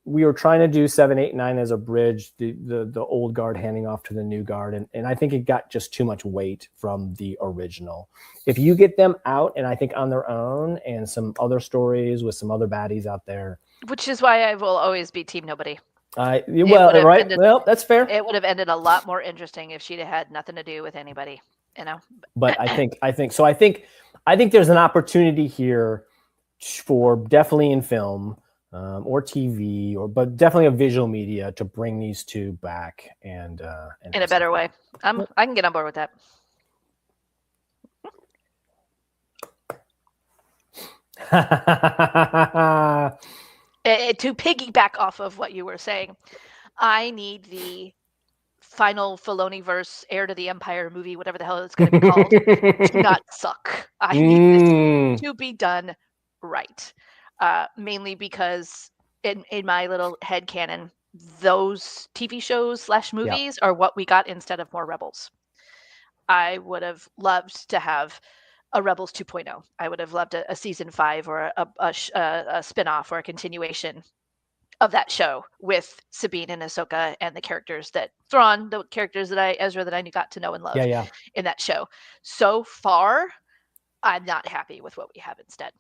we were trying to do 7, 8, 9 as a bridge, the old guard handing off to the new guard. And I think it got just too much weight from the original. If you get them out, and I think on their own, and some other stories with some other baddies out there. Which is why I will always be Team Nobody. Right. Well, that's fair. It would have ended a lot more interesting if she'd have had nothing to do with anybody, But I think there's an opportunity here for, definitely in film, or TV, but definitely a visual media, to bring these two back and in a better way. I can get on board with that. To piggyback off of what you were saying, I need the final Filoni-verse Heir to the Empire movie, whatever the hell it's going to be called, to not suck. I need this to be done right. Mainly because in my little headcanon, those TV shows / movies are what we got instead of more Rebels. I would have loved to have a Rebels 2.0. I would have loved a season 5 or a spin-off or a continuation of that show with Sabine and Ahsoka and the characters that Thrawn, the characters that Ezra that I got to know and love in that show. So far, I'm not happy with what we have instead.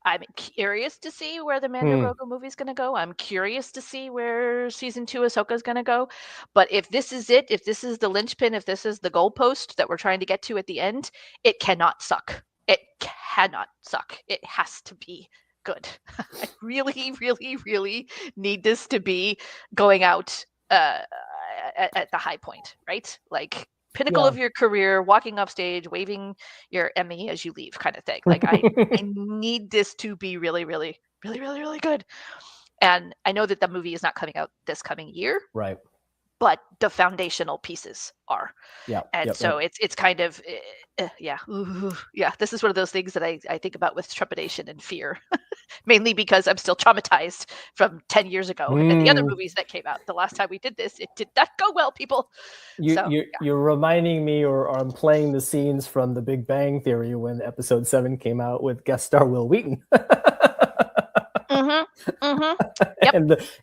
I'm curious to see where the Mando Grogu movie is going to go. I'm curious to see where season 2 Ahsoka is going to go. But if this is it, if this is the linchpin, if this is the goalpost that we're trying to get to at the end, it cannot suck. It cannot suck. It has to be good. I really, really, really need this to be going out at the high point, right? Like, pinnacle of your career, walking off stage, waving your Emmy as you leave, kind of thing. Like I need this to be really, really, really, really, really good. And I know that the movie is not coming out this coming year, Right. but the foundational pieces are. Yeah. And so it's kind of yeah. This is one of those things that I think about with trepidation and fear, mainly because I'm still traumatized from 10 years ago and the other movies that came out. The last time we did this, it did not go well, people. You're reminding me, or I'm playing the scenes from The Big Bang Theory when episode 7 came out with guest star Will Wheaton. Yep.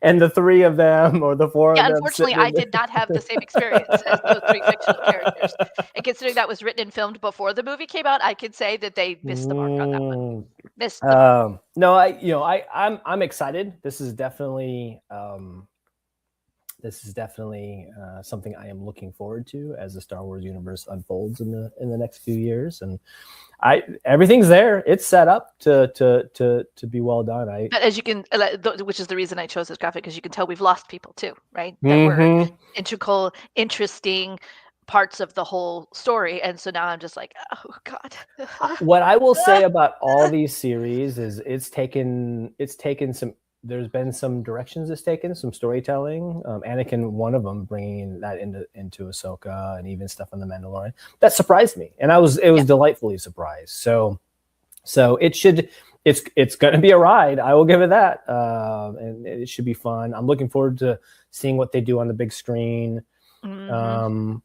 and the 3 of them, or the 4 of them. Unfortunately, I did not have the same experience as those 3 fictional characters. And considering that was written and filmed before the movie came out, I could say that they missed the mark on that one. No, I'm excited. This is definitely something I am looking forward to as the Star Wars universe unfolds in the next few years, and everything's there. It's set up to be well done. But as you can, which is the reason I chose this graphic, because you can tell we've lost people too, right? That were integral, interesting parts of the whole story, and so now I'm just like, oh god. What I will say about all these series is it's taken some. There's been some directions it's taken, some storytelling. Anakin, one of them, bringing that into Ahsoka, and even stuff on the Mandalorian. That surprised me, and it was delightfully surprised. So it's going to be a ride. I will give it that, and it should be fun. I'm looking forward to seeing what they do on the big screen. I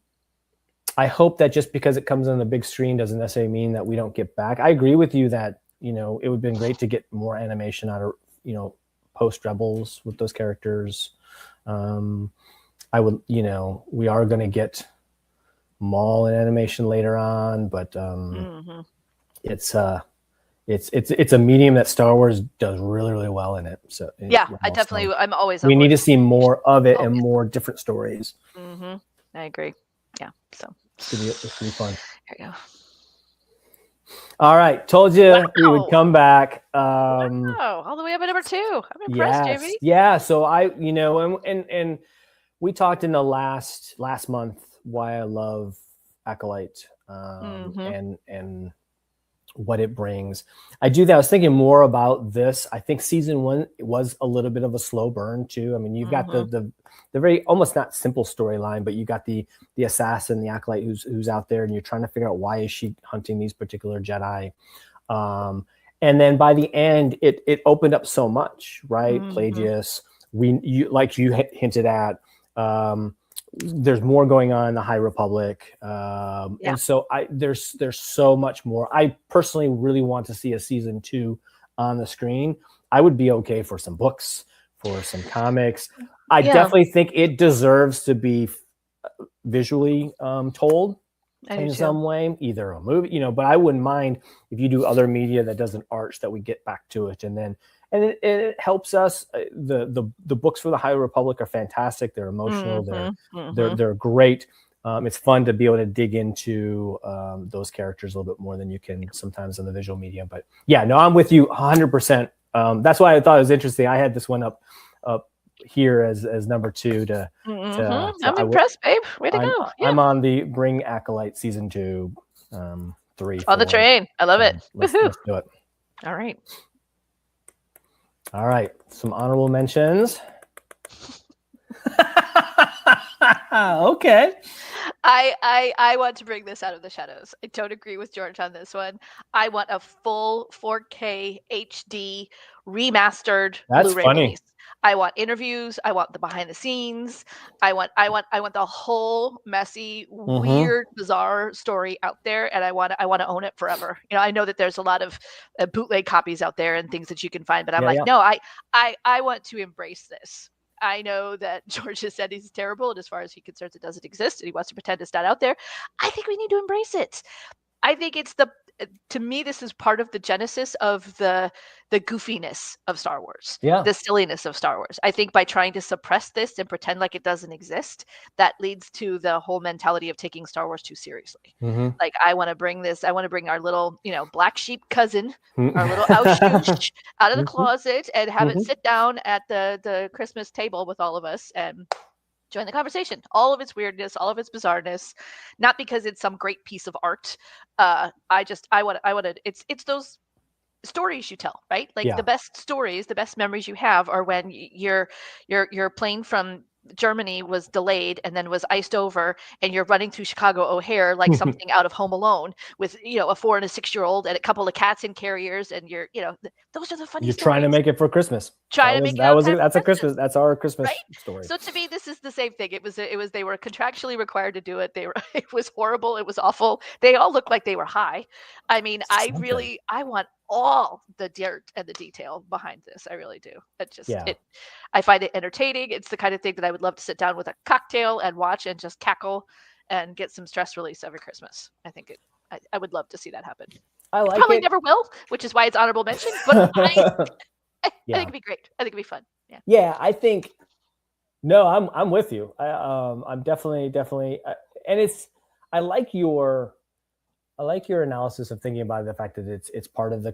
hope that just because it comes on the big screen doesn't necessarily mean that we don't get back. I agree with you that it would have been great to get more animation out of post Rebels with those characters. I would, we are going to get Maul in animation later on, but it's a medium that Star Wars does really, really well in it. So I'm always. We need to see more of it and more different stories. I agree. Yeah. So it's gonna be fun. There you go. All right, told you we would come back. All the way up at number 2. I'm impressed, Jamie. Yeah. So and we talked in the last month why I love Acolyte and what it brings. I was thinking more about this. I think season 1 was a little bit of a slow burn too. I mean, you've got the very almost not simple storyline, but you got the assassin, the Acolyte who's out there, and you're trying to figure out why is she hunting these particular Jedi. And then by the end, it opened up so much, right? Plagius, like you hinted at, there's more going on in the High Republic, and so there's so much more. I personally really want to see a season 2 on the screen. I would be okay for some books, for some comics. I definitely think it deserves to be visually told in some way, either a movie, but I wouldn't mind if you do other media that doesn't arch, that we get back to it. And it helps us. The books for the High Republic are fantastic. They're emotional. They're great. It's fun to be able to dig into those characters a little bit more than you can sometimes in the visual media. But yeah, no, I'm with you 100%. That's why I thought it was interesting. I had this one up here as number 2 to I'm impressed, babe. Way to go. Yeah. I'm on the Bring Acolyte season 2, 3, 4. On the train. I love it. Let's do it. All right. Some honorable mentions. Okay. I want to bring this out of the shadows. I don't agree with George on this one. I want a full 4K HD remastered Blu-ray release. I want interviews. I want the behind the scenes. I want the whole messy, weird, bizarre story out there, and I want to own it forever. I know that there's a lot of bootleg copies out there and things that you can find, but I'm no, I want to embrace this. I know that George has said he's terrible, and as far as he's concerned, it doesn't exist, and he wants to pretend it's not out there. I think we need to embrace it. I think to me, this is part of the genesis of the goofiness of Star Wars, the silliness of Star Wars. I think by trying to suppress this and pretend like it doesn't exist, that leads to the whole mentality of taking Star Wars too seriously. Like, I want to bring our little, black sheep cousin, our little Auschwitz out of the closet and have it sit down at the Christmas table with all of us and join the conversation. All of its weirdness, all of its bizarreness, not because it's some great piece of art. I want to. It's those stories you tell, right? Like Yeah. the best stories, the best memories you have are when your plane from Germany was delayed and then was iced over, and you're running through Chicago O'Hare like something out of Home Alone with a 4 and a 6-year-old and a couple of cats in carriers, and those are the funny You're stories. trying to make it for Christmas. That's a Christmas. That's our Christmas Right? story. So to me, this is the same thing. It was they were contractually required to do it. It was horrible. It was awful. They all looked like they were high. I mean, I want all the dirt and the detail behind this. I really do. I find it entertaining. It's the kind of thing that I would love to sit down with a cocktail and watch and just cackle and get some stress release every Christmas. I think I would love to see that happen. I like Probably it. never will, which is why it's honorable mention. But I think it'd be great. I think it'd be fun. Yeah. Yeah, I think. No, I'm with you. I'm definitely, and I like your analysis of thinking about the fact that it's part of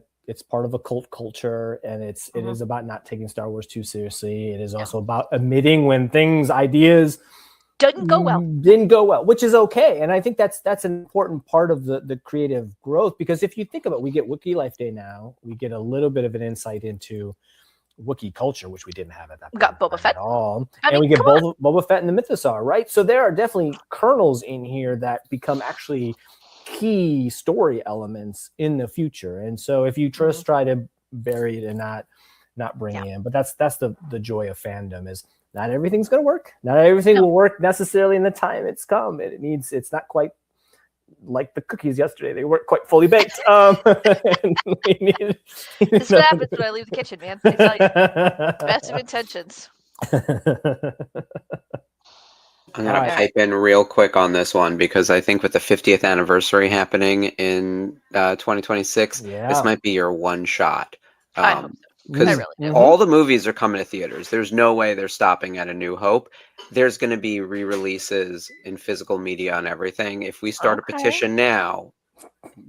a cult culture, and it is about not taking Star Wars too seriously. It is also about admitting when ideas didn't go well, which is okay. And I think that's an important part of the creative growth, because if you think about it, we get Wookiee Life Day now, we get a little bit of an insight into Wookiee culture, which we didn't have at that point. Got Boba Fett at all. We get Boba Fett and the Mythosaur, right? So there are definitely kernels in here that become actually key story elements in the future. And so if you just try to bury it and not bring it in, but that's the joy of fandom, is not everything's going to work. Not everything will work necessarily in the time it's come. It's not quite like the cookies yesterday. They weren't quite fully baked. And we needed, this is what happens when I leave the kitchen, man. I tell you, best of intentions. I'm going to pipe in real quick on this one, because I think with the 50th anniversary happening in 2026, this might be your one shot. Because all the movies are coming to theaters. There's no way they're stopping at A New Hope. There's going to be re-releases in physical media on everything. If we start a petition now,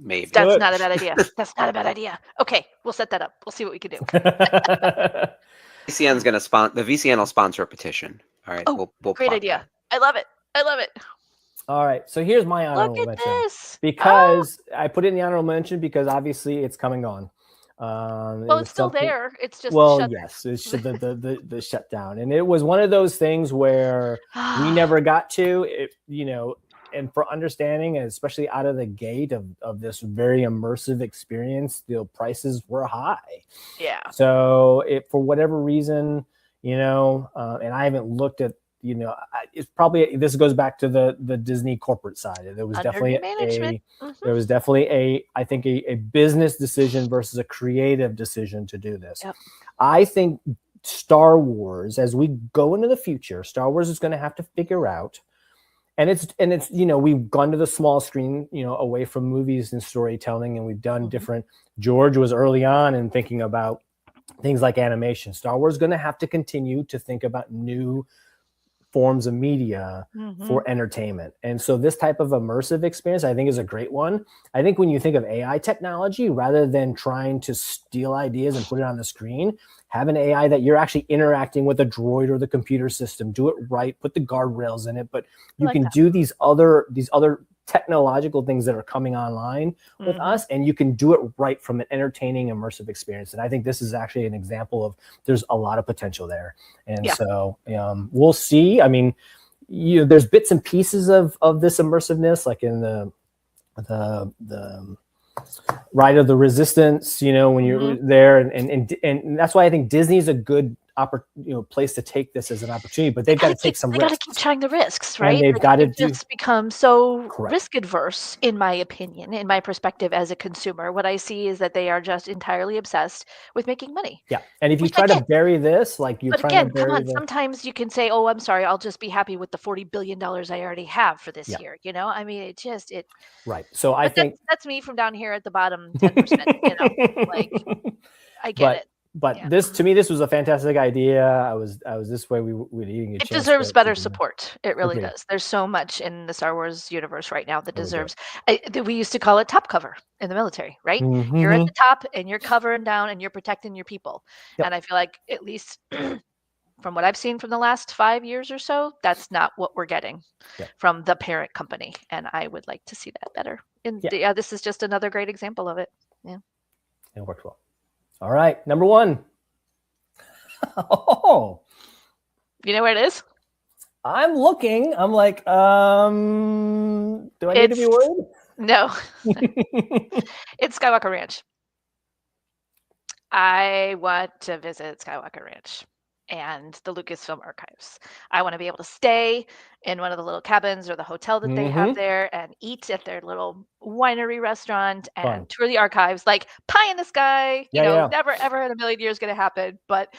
maybe. That's not a bad idea. That's not a bad idea. Okay, we'll set that up. We'll see what we can do. VCN's going to the VCN will sponsor a petition. All right. We'll great idea. I love it. All right. So here's my honorable mention. This. Because I put it in the honorable mention because obviously it's come and gone. It's still there. It's just yes, it's the shutdown, and it was one of those things where we never got to it, and for understanding, especially out of the gate of this very immersive experience, the prices were high. Yeah. So for whatever reason, and I haven't looked at, it's probably, this goes back to the Disney corporate side. There was definitely I think a business decision versus a creative decision to do this. Yep. I think Star Wars, as we go into the future, Star Wars is going to have to figure out, and it's we've gone to the small screen, away from movies and storytelling, and we've done different. George was early on in thinking about things like animation. Star Wars is going to have to continue to think about new forms of media for entertainment. And so this type of immersive experience, I think, is a great one. I think when you think of AI technology, rather than trying to steal ideas and put it on the screen, have an AI that you're actually interacting with a droid or the computer system, do it right, put the guardrails in it, but you can do these other technological things that are coming online with us, and you can do it right from an entertaining, immersive experience. And I think this is actually an example of there's a lot of potential there. And so we'll see. I mean, there's bits and pieces of this immersiveness, like in the Ride of the Resistance, when you're there, and that's why I think Disney's a good place to take this as an opportunity, but they've got to take some risks. They got to keep trying the risks, right? And they've got to just become so risk adverse, in my opinion, in my perspective as a consumer. What I see is that they are just entirely obsessed with making money. Yeah, and if you try to bury this, sometimes you can say, "Oh, I'm sorry, I'll just be happy with the $40 billion I already have for this year." I mean, it. Right. So I think that's me from down here at the bottom 10%. I get it. But this was a fantastic idea. I was this way. We're eating. It deserves better support. It really does. There's so much in the Star Wars universe right now that deserves. We used to call it top cover in the military, right? You're at the top and you're covering down and you're protecting your people. Yep. And I feel like at least from what I've seen from the last 5 years or so, that's not what we're getting from the parent company, and I would like to see that better. And this is just another great example of it. Yeah, it worked well. All right, number 1. Oh, you know where it is? I'm looking. I'm like, do I need to be worried? No. It's Skywalker Ranch. I want to visit Skywalker Ranch and the Lucasfilm archives. I want to be able to stay in one of the little cabins or the hotel that they have there and eat at their little winery restaurant and tour the archives, like pie in the sky. Never ever in a million years going to happen, but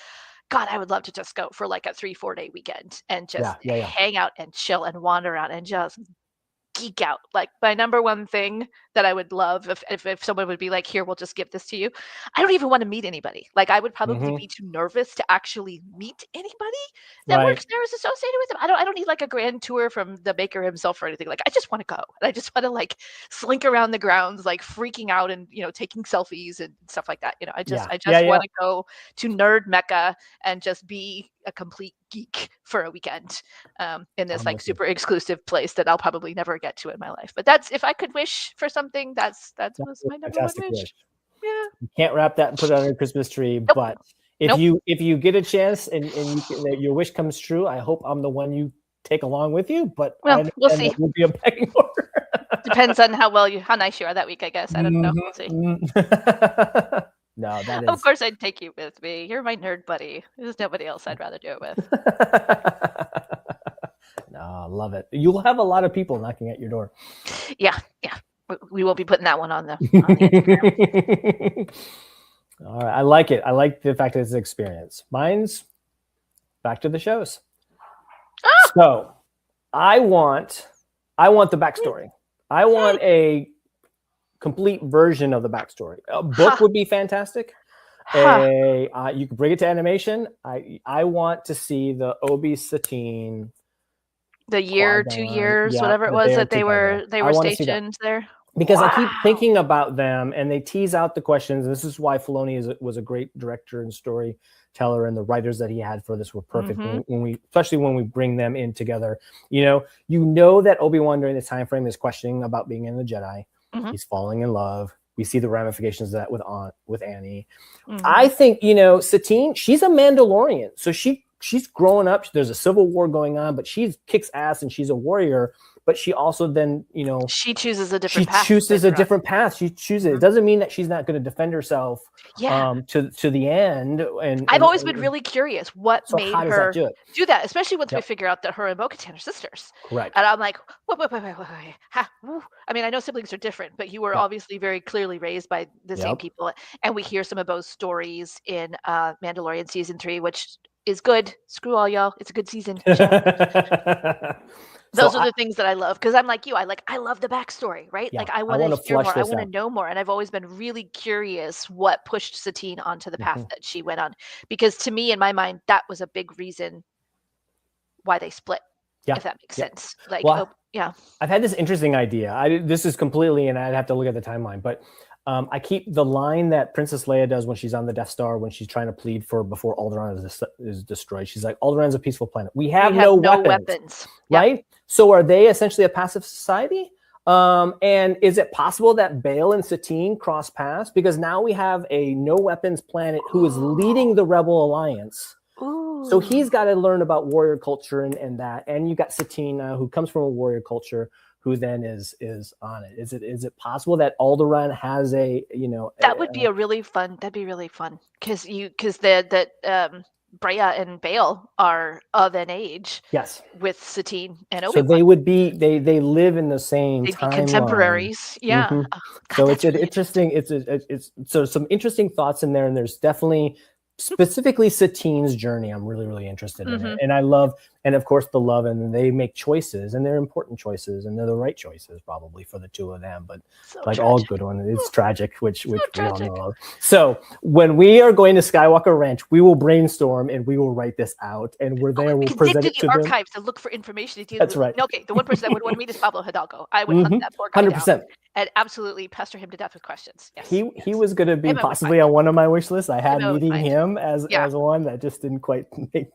God, I would love to just go for like a 3-4 day weekend and just hang out and chill and wander around and just geek out. Like my number one thing that I would love if someone would be like, here, we'll just give this to you. I don't even want to meet anybody. Like I would probably be too nervous to actually meet anybody that works there, is associated with them. I don't need like a grand tour from the maker himself or anything. Like I just want to go. And I just want to like slink around the grounds, like freaking out and, taking selfies and stuff like that. I just want to go to nerd Mecca and just be a complete geek for a weekend in this like super exclusive place that I'll probably never get to in my life. But that's, if I could wish for something, that's my number one wish. Yeah. You can't wrap that and put it on your Christmas tree, but if you get a chance and your wish comes true, I hope I'm the one you take along with you. But we'll see. We'll be a pecking order. Depends on how nice you are that week, I guess. I don't know. We'll see. No, that is. Of course, I'd take you with me. You're my nerd buddy. There's nobody else I'd rather do it with. No, I love it. You'll have a lot of people knocking at your door. Yeah. We won't be putting that one on the All right, I like it. I like the fact that it's an experience. Mine's back to the shows. So I want the backstory. I want a complete version of the backstory. A book would be fantastic. You could bring it to animation. I want to see the Obi Satine, the year, 2 years, whatever it was that they were stationed there. Because I keep thinking about them, and they tease out the questions. This is why Filoni was a great director and storyteller, and the writers that he had for this were perfect. Especially when we bring them in together. You know that Obi-Wan during this time frame is questioning about being in the Jedi. He's falling in love. We see the ramifications of that with Annie. I think Satine. She's a Mandalorian, so she's growing up. There's a civil war going on, but she kicks ass and she's a warrior. But she also then, she chooses a different path. She chooses a different path. She chooses. It doesn't mean that she's not going to defend herself to the end. And I've always been really curious what made her do that, especially once we figure out that her and Bo-Katan are sisters. Correct. And I'm like, wait. I mean, I know siblings are different, but you were obviously very clearly raised by the same people. And we hear some of Bo's stories in Mandalorian season 3, which is good. Screw all y'all. It's a good season. Those are the things that I love, because I'm like you. I love the backstory, right? Yeah, like I want to hear more. I want to out. know more, and I've always been really curious what pushed Satine onto the path that she went on, because to me, in my mind, that was a big reason why they split. If that makes sense. Like, I've had this interesting idea. This is completely, and I'd have to look at the timeline, but I keep the line that Princess Leia does when she's on the Death Star, when she's trying to plead before Alderaan is destroyed. She's like, Alderaan's a peaceful planet. We have no weapons. Right? So are they essentially a passive society? And is it possible that Bail and Satine cross paths? Because now we have a no weapons planet who is leading the Rebel Alliance. Ooh. So he's got to learn about warrior culture and that. And you got Satine who comes from a warrior culture, who then is on it. Is it possible that Alderaan has that would be really fun. That'd be really fun, because Brea and Bail are of an age. Yes. With Satine and Obi-Wan. So they would be they live in the same timeline. Be contemporaries. Yeah. Oh, God, so it's an interesting. It's so some interesting thoughts in there, and there's definitely specifically Satine's journey. I'm really, really interested in it. And I love, and of course the love, and they make choices, and they're important choices, and they're the right choices probably for the two of them. But So like tragic. all good ones, it's tragic, which we all tragic. know of. So when we are going to Skywalker Ranch, we will brainstorm and we will write this out, and we're there. We'll present it to them. Archives to look for information to deal That's with. right. Okay, the one person that would want to meet is Pablo Hidalgo. I would hunt that poor guy 100%. down and absolutely pester him to death with questions. Yes, He was going to be Him possibly on one of my wish lists. I had Him meeting fine. him as one that just didn't quite make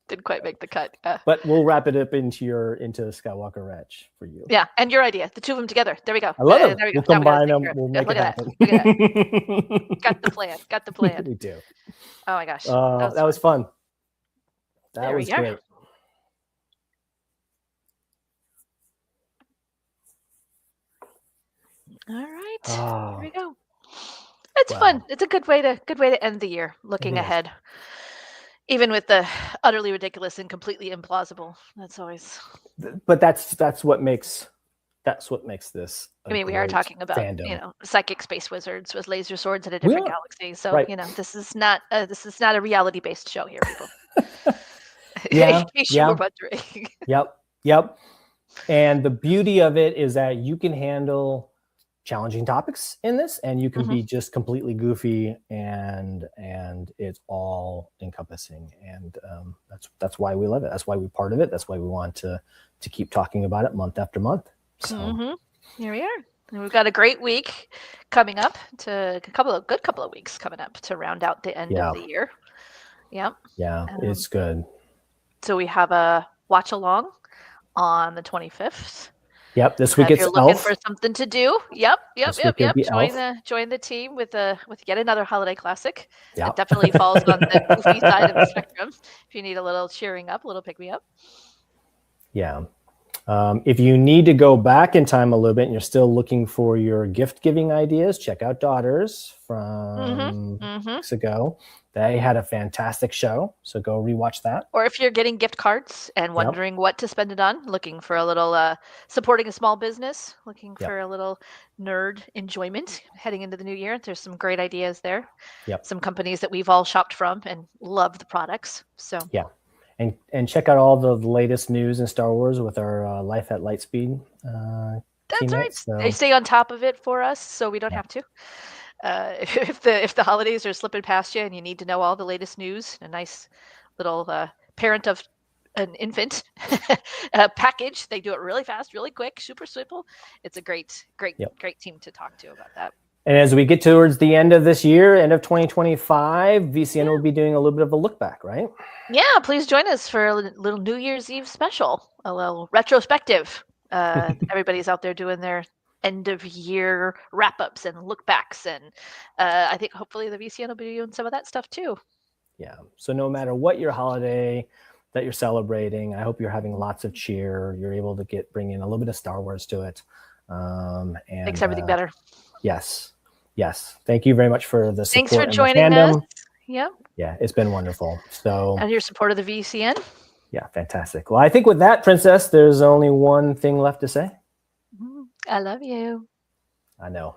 the cut. But we'll wrap it up into Skywalker Ranch for you. Yeah, and your idea, the two of them together. There we go. I love it. There we We'll go. combine them. We'll make it happen. Look at that. Got the plan. We do. Oh my gosh. That was fun. That was great. All right. Oh, Here we go. It's fun. It's a good way to end the year, looking ahead. Even with the utterly ridiculous and completely implausible. That's always. But that's what makes this. I mean, we are talking about fandom. Psychic space wizards with laser swords in a different galaxy. So this is not a reality based show here, people. In case you were wondering. Yep. And the beauty of it is that you can handle challenging topics in this, and you can be just completely goofy, and it's all encompassing, and that's why we love it. That's why we're part of it. That's why we want to keep talking about it month after month. So here we are, and we've got a great week coming up, to a couple of weeks coming up to round out the end of the year. It's good. So we have a watch along on the 25th. Yep, this week it's you're looking for something to do. Yep. Join the team with yet another holiday classic. Yep. It definitely falls on the goofy side of the spectrum. If you need a little cheering up, a little pick me up. Yeah. If you need to go back in time a little bit and you're still looking for your gift giving ideas, check out Daughters from weeks ago. They had a fantastic show, so go rewatch that. Or if you're getting gift cards and wondering what to spend it on, looking for a little supporting a small business, looking for a little nerd enjoyment heading into the new year, there's some great ideas there. Some companies that we've all shopped from and love the products. So and check out all the latest news in Star Wars with our Life at Lightspeed. That's right. So. They stay on top of it for us, so we don't have to. If the holidays are slipping past you and you need to know all the latest news, a nice little parent of an infant package, they do it really fast, really quick, super simple. It's a great team to talk to about that. And as we get towards the end of this year, end of 2025, VCN will be doing a little bit of a look back, right? Yeah, please join us for a little New Year's Eve special, a little retrospective. Everybody's out there doing their end of year wrap ups and look backs, and I think hopefully the VCN will be doing some of that stuff too. Yeah. So no matter what your holiday that you're celebrating, I hope you're having lots of cheer. You're able to bring in a little bit of Star Wars to it, and makes everything better. Yes. Thank you very much for the support. Thanks for joining us. Yeah, it's been wonderful. So and your support of the VCN. Yeah, fantastic. Well, I think with that, Princess, there's only one thing left to say. I love you. I know.